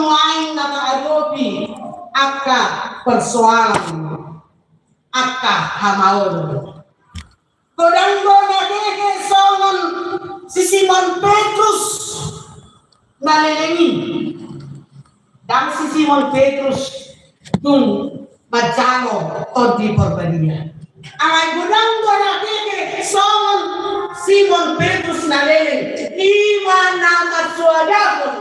nuain kata adopi aka persoalan aka hamaul kodanggo nagege songon si Simon Petrus nalelengi dan si Simon Petrus tung macano todi perbadia alai kodanggo nagege songon Simon Petrus naleleng iman nama suadakun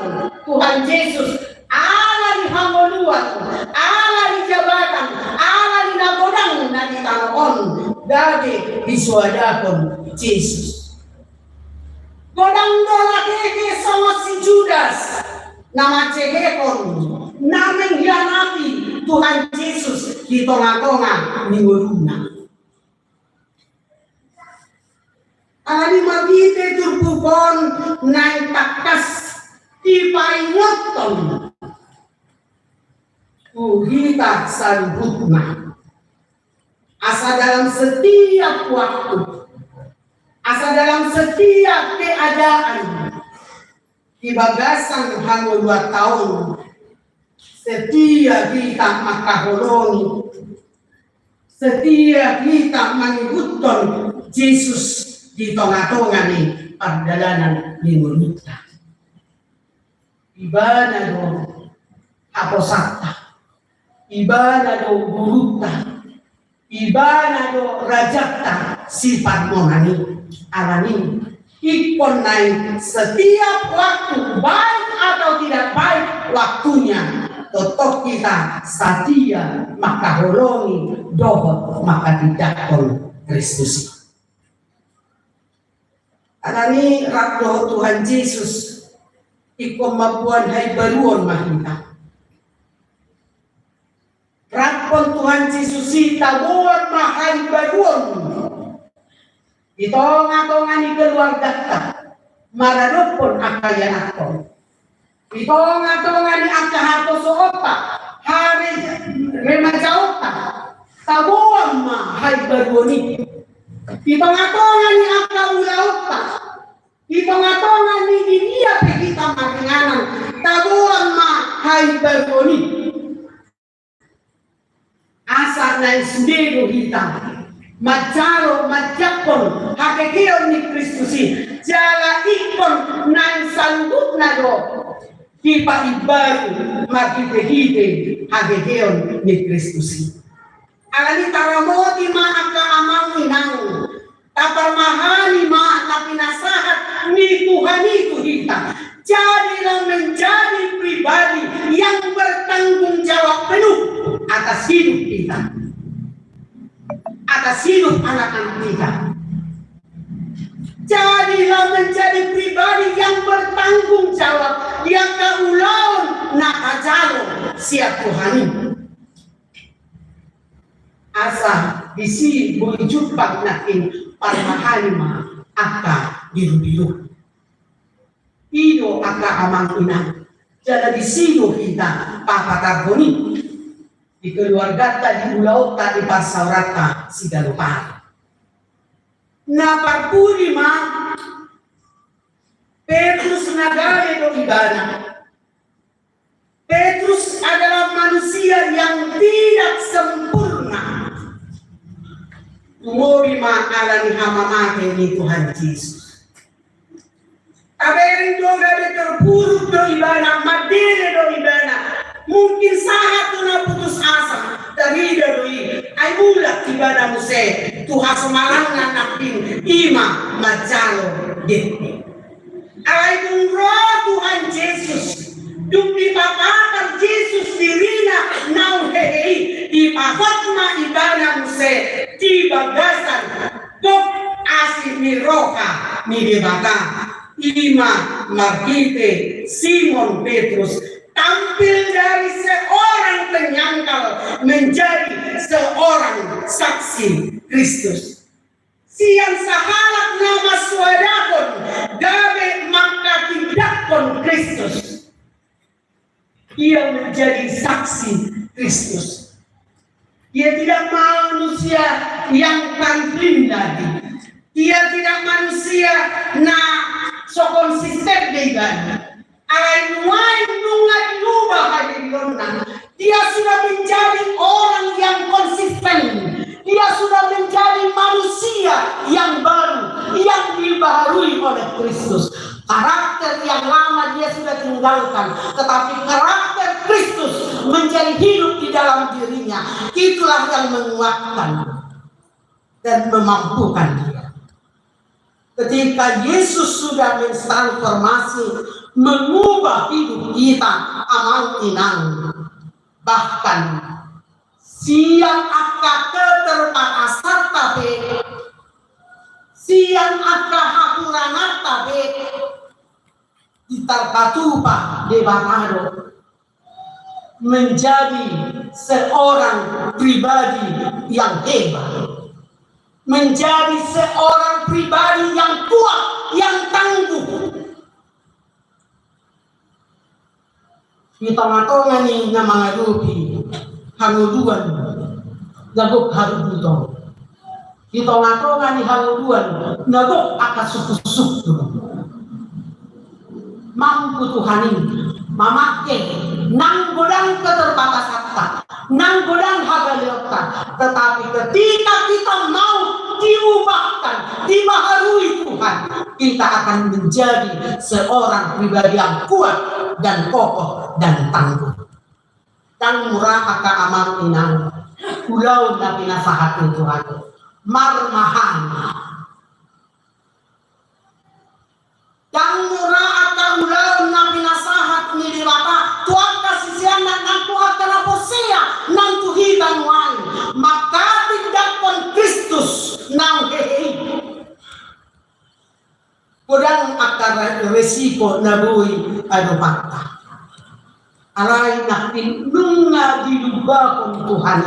Tuhan Yesus ala di hangoluan ala di jabatan ala di nagodang na di tanahon dadi disuadakun Yesus godang dola keke sama si Judas nama cekekon nama hianati Tuhan Yesus di tengah-tengah minggu Alani magite turbukon naik takas ipaingoton kita sambutna asa dalam setiap waktu asa dalam setiap keadaan di bagasan hango 2 tahun setia kita makaholoni setia kita mengikuton Yesus di tengah-tengah nih perjalanan minggu kita ibadah do aposata ibadah do guruta ibadah do rajata sifat monani alani ikon naik setiap waktu baik atau tidak baik waktunya tetap kita setia maka holongi dohot maka tidak kon Kristus alani rakdo Tuhan Yesus ikon mabuan hay baruon mahita rakpon Tuhan Yesus itabuan mahay baruon ito nga ni keluarga ta mararupon akayan ako ito nga ni akahato soota hari remajaota tabuan mahay baruon ito nga ni akaulaota ito nga ni dia kita maringanan tabuan mahay baruon asa na isdero kita Majaro majakon hakekeon ni Kristusi jala ikon nan sanggut na do kipa ibaru makipehide hakekeon ni Kristusi alani taramoti maaka amang inang taparmahani maaka pinasahat ni Tuhan itu kita jadilah menjadi pribadi yang bertanggung jawab penuh atas hidup kita atas hidup anak-anak kita. Jadilah menjadi pribadi yang bertanggung jawab, yang kaulaun nakajalo siap Tuhan. Asa disi bujumpak nakin parmahalima aka biru-biru. Ido aka amang inang. Jadi disido kita papatagoni. Di keluarga ta di pulau ta di pasaurata si galupar. Na parpurima Petrus nagale do ibana. Petrus adalah manusia yang tidak sempurna. Umurima alani hamamake ni Tuhan Yesus. Aberin juga de terpuruk do ibana, madele do ibana. Mungkin saat tu nak putus asa dari doi ai bulat ibadah muse Tuhan semalangan nakin ima majalo dete ai dungro Tuhan Yesus dumpi papakan Yesus dirina nau hei ipakotma ibadah muse di bagasan dok asih miroka midebata ima margite Simon Petrus tampil dari seorang penyangkal menjadi seorang saksi Kristus. Siang sahalat nama suadakon gabe maka tindakon Kristus. Ia menjadi saksi Kristus. Ia tidak manusia yang tampil lagi. Ia tidak manusia na so konsisten dengan alai nuai nungat luba tetapi karakter Kristus menjadi hidup di dalam dirinya. Itulah yang menguatkan dan memampukan dia. Ketika Yesus sudah mentransformasi, mengubah hidup kita amal inang, bahkan siang akan keterbatasan tapi siang akan hapuranat tapi ditarpatupa de Batado menjadi seorang pribadi yang hebat, menjadi seorang pribadi yang kuat, yang tangguh. Di tengah-tengah ni na mga rupi hanguduan nagok harudutong. Di tengah-tengah ni hanguduan nagok akasupusuk. Mampu Tuhanin memakai nang godang keterbatasan, nang godang hagaliota, tetapi ketika kita mau diubahkan, dibaharui Tuhan, kita akan menjadi seorang pribadi yang kuat dan kokoh dan tangguh. Tang murah aka amal inang, ulau na pinasahat ni Tuhan, marmahan. Yang murah aka ulau na pinasahat ni Diwata, tuan kasisian nang tuan karaposea nang tuhitan wan, maka tindakan Kristus nang hehe. Kodang akar resiko na buhay adupata. Alay natin nung diduga kong Tuhan.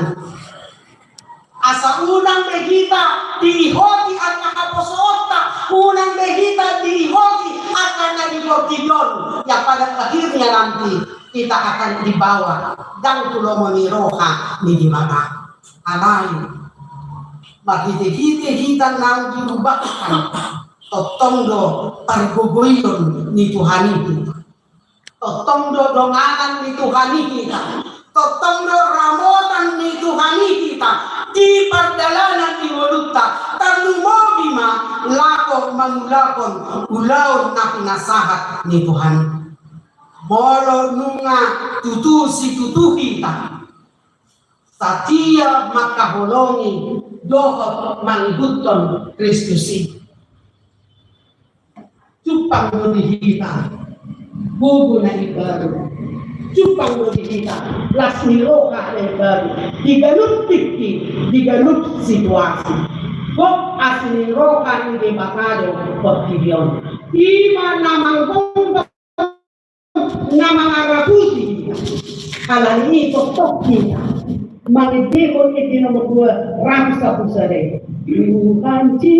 Asa unang behita diihoti at nakaposota, unang behita diihoti at naligotiyon. Yang pada akhirnya nanti kita akan dibawa dan tulungan ni Roha ni Dimana. Alay, makikita kita nang diubahkan totongdo pargugoyon ni Tuhan itu. Totongdo donganan ni Tuhan kita. Totongdo ramotan ni Tuhan kita. Di pardalanan ni Waluta. Tanumobima lako mangulakon ulaw na pinasahat ni Tuhan. Molo nunga tutusi kita. Satia makahulongi dohot mangguton Kristusi. Cupang mo dihita, bugo na ibaru. Cupang mo dihita, lasmiro ka na ibaru. Diganut tikti, diganut situasi. Kok asmiro ka ni Batado pagkibyon. Ima namang bumba, namang araputi. Halal ini tok kita. Mangidikon iti nomor 2, ramsa pusare. Yukanci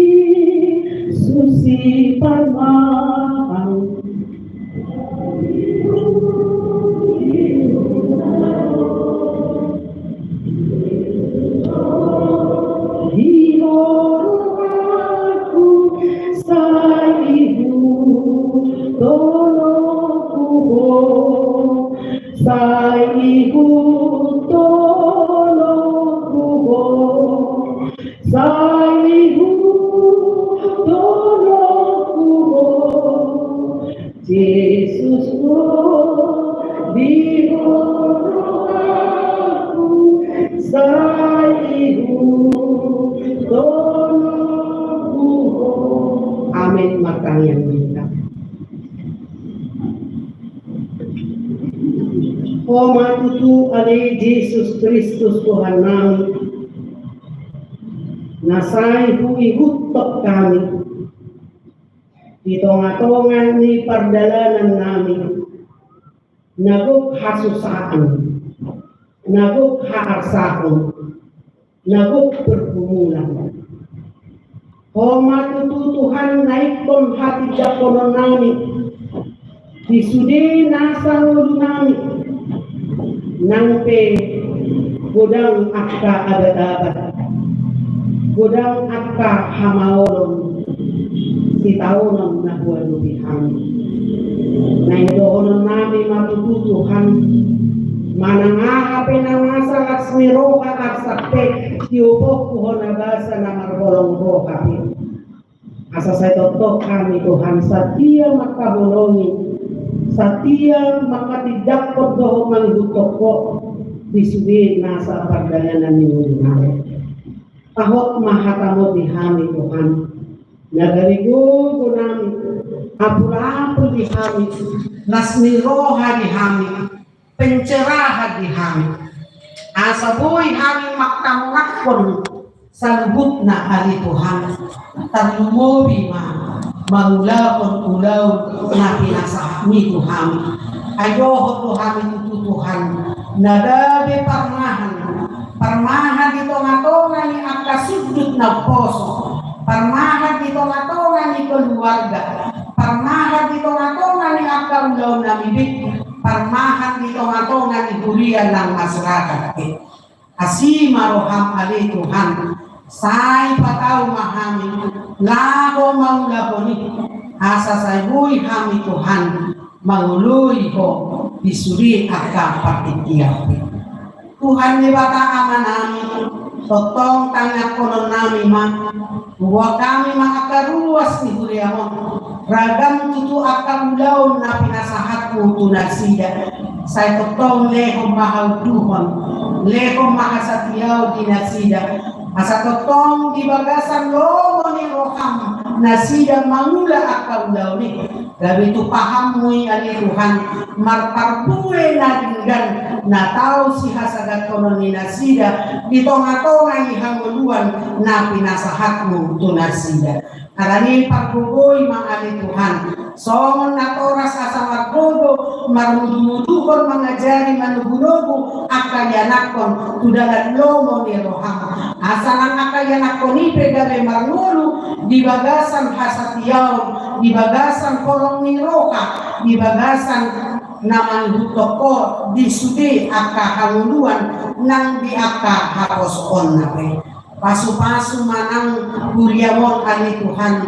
susi parmahang Dihormatu sa ibu tolongku sa ibu tolongku sa ibu tolongku Yesus dihormatu sa ibu tolongku. Amin. Makang yang kita. Oh matutu ali Yesus Kristus Tuhan nami. Nasai hui hutok kami. Di tengah-tengah ni perdalanan nami. Naguk hasusaan. Naguk haarsaon. Naguk pergumulan. Oh matutu Tuhan naikon hati jakonon nami. Disude nasa ulu nami. Nangpe godang akka abad-abad. Godang akka hamaolon. Si taonon na buwalubihan. Naindohonon nami matutu Tuhan. Manangahape na masa laksmiroka at sakte. Tiupok puhon nabasa na marbolong roka. Asa sa totok kami Tuhan sa tiya makahulongi Satia maka tidak perlu mengutoko disudi nasa perjalanan minggu Ahok mahatamu dihami Tuhan. Nagarigo gunami apur-apur dihami, lasmi roha dihami, pencerahan dihami. Asaboy hami maktamungakon sa lubut na hari Tuhan. Tarlumobi mangulapon ulaw na pinasa ni Tuhan. Ayoho Tuhan tututuhan. Nadabi parmahan dito nga tonga ni akasudut na poso. Parmahan dito nga tonga ni keluarga. Parmahan dito nga tonga ni akaulaw na bibig. Parmahan dito nga tonga ni hurian ng masyarakat. Asima roham ali Tuhan. Say pataw mahami. Lago maula ni. Asa say buhay hami Tuhan. Manguluy ko. Disuri akan patitiap. Tuhan ni bata aman namin, totong tangak konon namin huwag kami makakaruwas ni Huriamon. Ragam tutu akan ulaw na pinasahat mo tunasida. Say totong lehom mahauduhon, lehom makasatiyaw dinasida. Asa totong dibagasan lomo ni roham, nasida mangula akan ulaw ni. Gabi tu paham mo ali Tuhan, marparpure na dinggan na tao si hasagat konon ni nasida, ditong-atongan ni hanguluan na pinasahat mo tunasida. Karani pagbugoy mga ali Tuhan, songon na toras asa margogo, marudumudukon mga jari manugunogo, akayanakon, tudalan lomo ni roham. Asa nang akayanakon ipe gabi marngulu, dibagasan hasatiyaw, dibagasan korong ni roka, dibagasan naman hutoko disudi akahanguluan nang di akahaposon na pe. Pasu-pasu manang Huriamon ani Tuhan.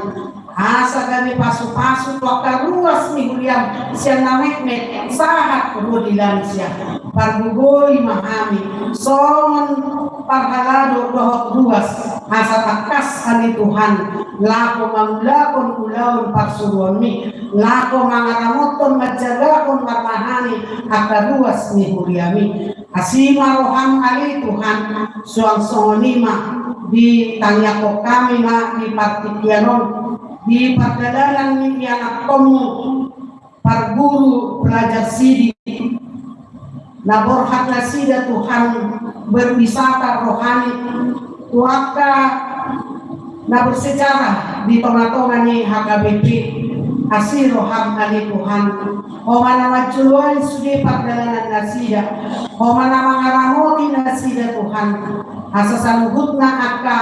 Asa kami pasu-pasu wakaruas ni Huriam siya namekmek sahat kemudian siya. Parbugoy mahami songon parhalado dohot ruas asa takas ani Tuhan. Lako mangulakon ulaon parsuruan mi. Lako mangaramoton majagakon marmahani akaruas ni Huriami. Asima roham ali Tuhan suang songonima di tangyako kami di partikianon di pagdadalan ni anak komu parguru pelajar sidi naborhat nasida Tuhan berwisata rohani tuaka na bersejarah di tengah-tengah ni HKBP asir roham ali Tuhan. Homa nama juluan sudi pagdalanan nasida, homa nama ngaramoti nasida Tuhan. Asa sanuhutna aka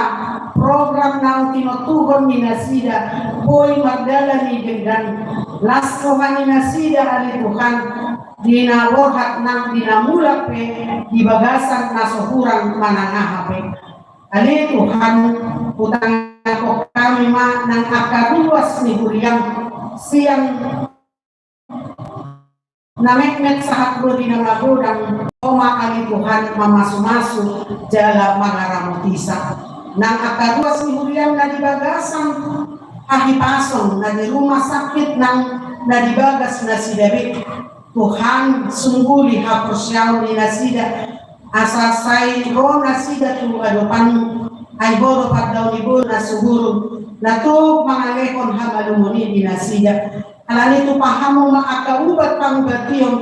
program nang tinutuhon ni nasida, boy magdala ni genggan. Las rohani nasida ali Tuhan, dinaborhat nang dinamulak pe, dibagasan nasuhurang manangahape. Ali Tuhan, utang ko kami nang akaruas ni Huriam siang namekmek sahat bro di nangagudang oma ali Tuhan mamasu-masu jala mangaramutisa nang akaruas ni Huriam na dibagasan ahipasong na di rumah sakit nang nadibagas na si David. Tuhan sungguli hapusyaw ni nasida asasay ro nasida tu adopan ay boro pagdaw ni boro na suguro na to pangalekon hamalumuni di nasida. Alani tu pahamo maakaubat pangbatiyon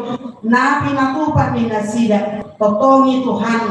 na pinatupat ni nasida. Totongi Tuhan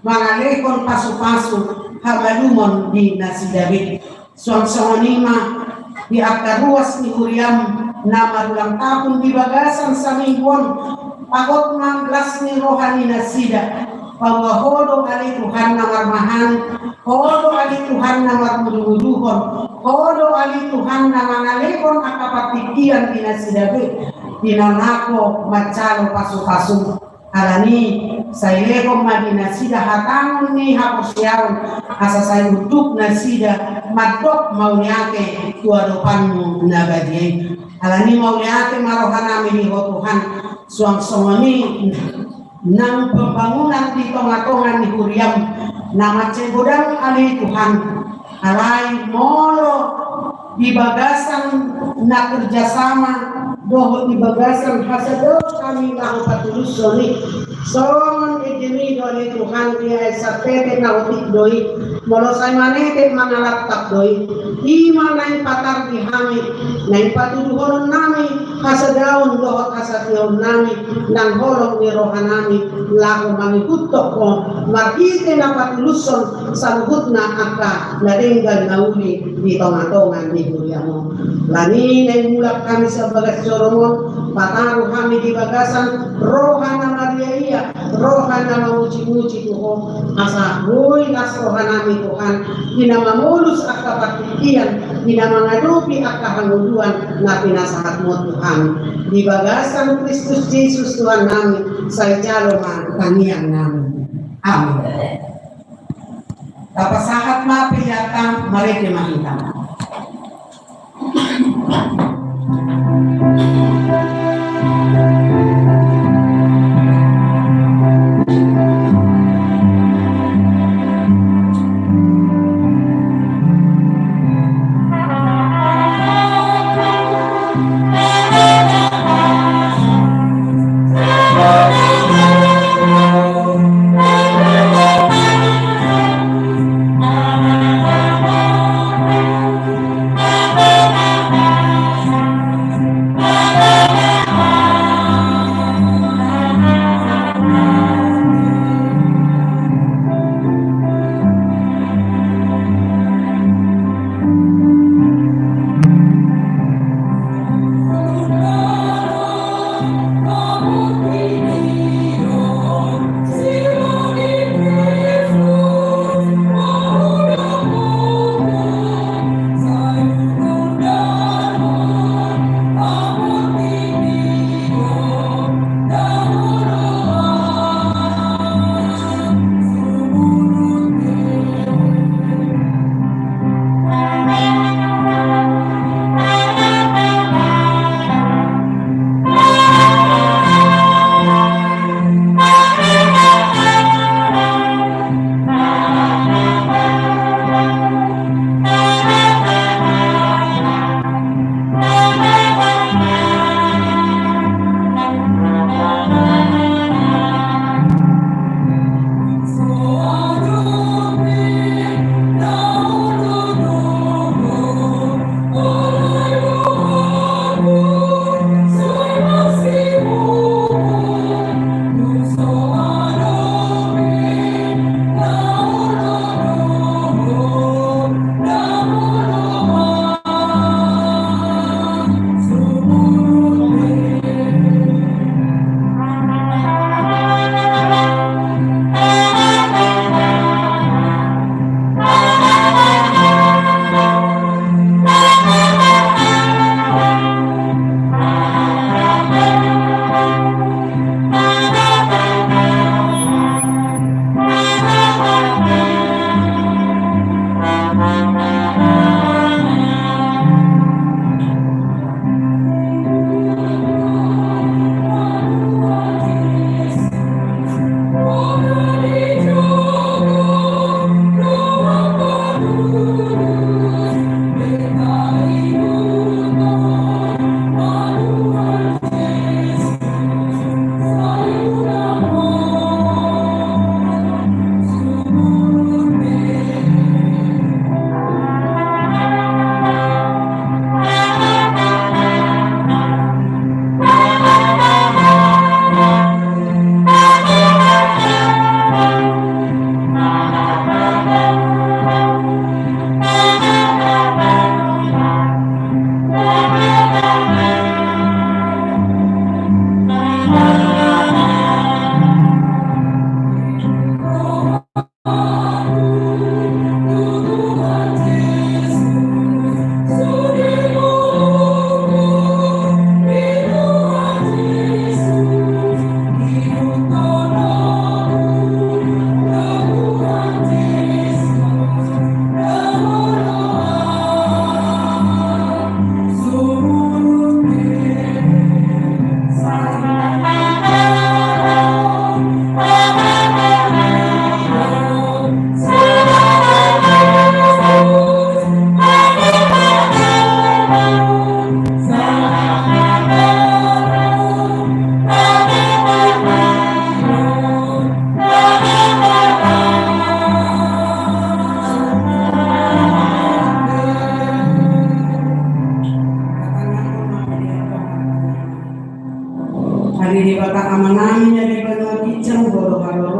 mangalekon pasu-pasu hamalumon di nasida bit. Suang-suanima di akaruas ni Huriam na marulang tapon di bagasan sa mingguan pakot manglas ni rohani nasida. Bahwa hodo ali Tuhan na marmahan, hodo ali Tuhan na marmududuhon, hodo ali Tuhan na mangalekon akapatikian dinasidabe, dinanako macalo pasu-pasu. Alani saileko madinasida hatangon ni haposyaon asa say utuk nasida madok mauniake tuadopanmu nabadiay. Alani mauniake marohanami ni Tuhan suang-songoni nang pembangunan di tengah-tengah ni Huriam nama cebodang ali Tuhan alai molo di bagasan na kerjasama bahwa di bagasan hasado kami lang patulus soni son ejemi doni Tuhan dia sapete na utik doi molosai manete mangalap tak doi iman nain patar di hami nain patuduhon nami hasadaon dohot hasatiyon nami nang holong ni rohanami lago mangikutok ko makite na patuluson sanggut na aka naringgal na uli di tonga-tongan ni Guryamo lani nain mulak kami sa bagas Solomon pataruh kami di bagasan rohana Maria iya rohana memuji-muji Tuhan asa boy las rohanami Tuhan dina mamulus akka patikian dina mengadupi akka hanguduan na pinasahat mo Tuhan di bagasan Kristus Yesus Tuhan namin sa ijaloman kaniang namin amin tapasahat mapiyatang mariti mahitang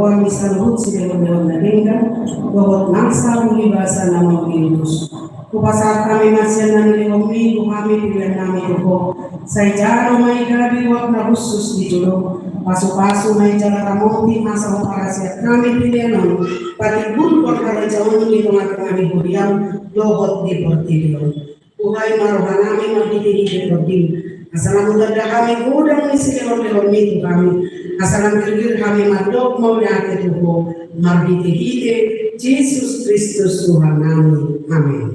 kami sa luhod sila na linggan, dohot nangsa ulibasa na mga Diyos. Kupasat kami masya na niliomi, kami pilihan namin ito. Sa ijaro may gabiwag na husus di tulog. Paso-paso may jala kamonti, masa ko para siya kami pilihan namin. Pati bulwag na rajaon nito nga kami huriyang, dohot di portilyon. Uhay maruhan namin magtitihigit o din. Asalam udada kami udang isilihon-lihon nito kami. Asalam kirgir kami madok maulihat itu ko. Marbiti-hite, Jesus Kristus Tuhan namin. Amin.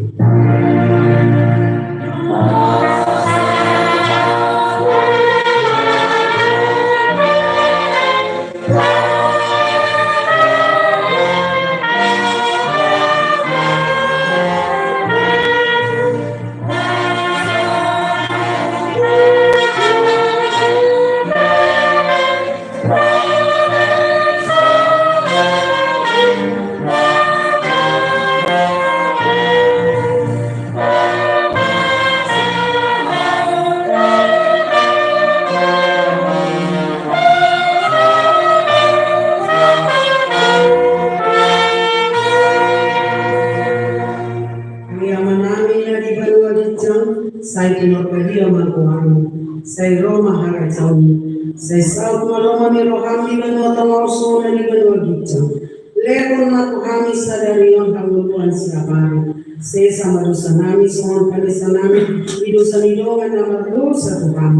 Sai kinopelio makuhani, sai Roma harajauni, sai saut maloma ni rohani benua tangausu na ni benua gicam. Lekon makuhani sadari yon hangutuan siapari. Sai sama dosa nami, sohon kanisa nami, idosa nidongan nama dosa Tuhan.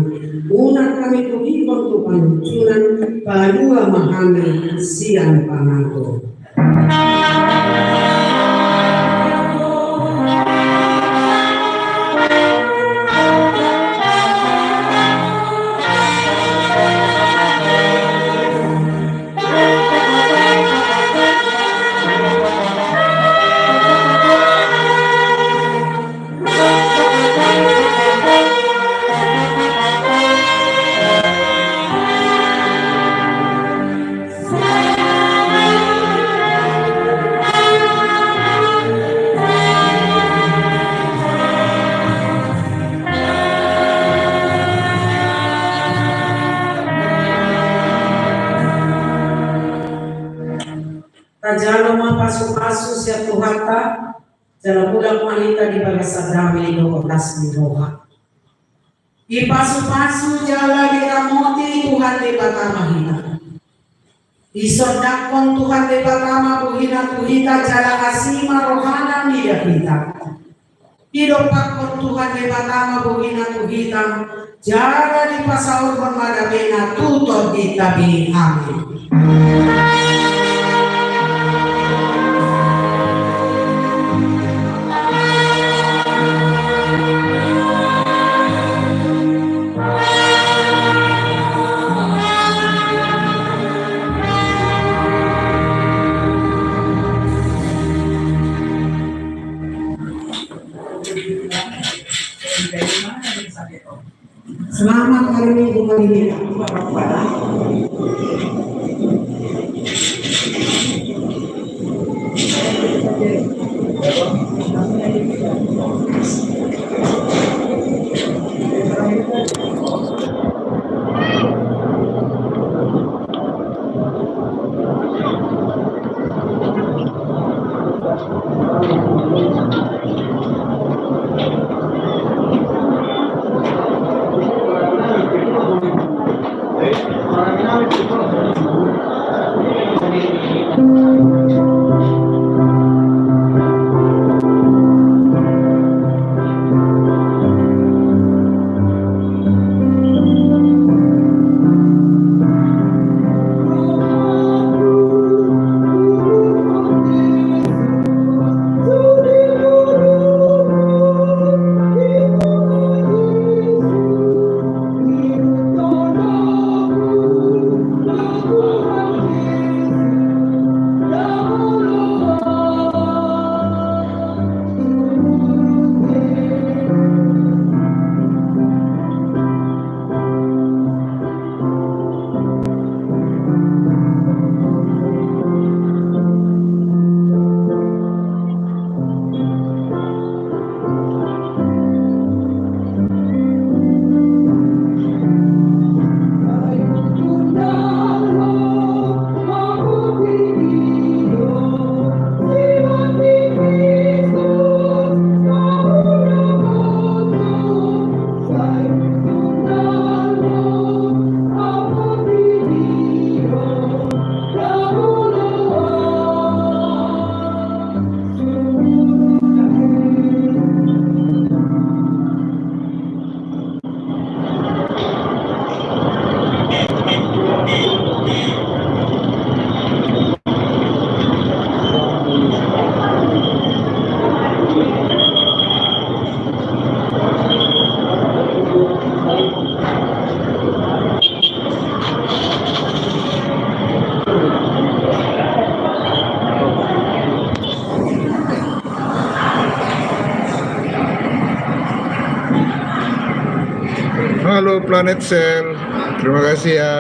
Una kami tuhibon Tuhan, cunan padua mahami siang panato. Tajalo pasu-pasu siap tuhata, jala pulang wanita di bagasa dami do kotas di roha. Ipasu-pasu jala di ramoti Tuhan di batama hina. Isodakon Tuhan di batama buhina tuhita jala asima rohana mida kita. Idopakon Tuhan di batama buhina tuhita jala di pasaur bermadabena tutor di tabi. Amin. Selamat hari Minggu ini. Planet Cell. Terima kasih ya.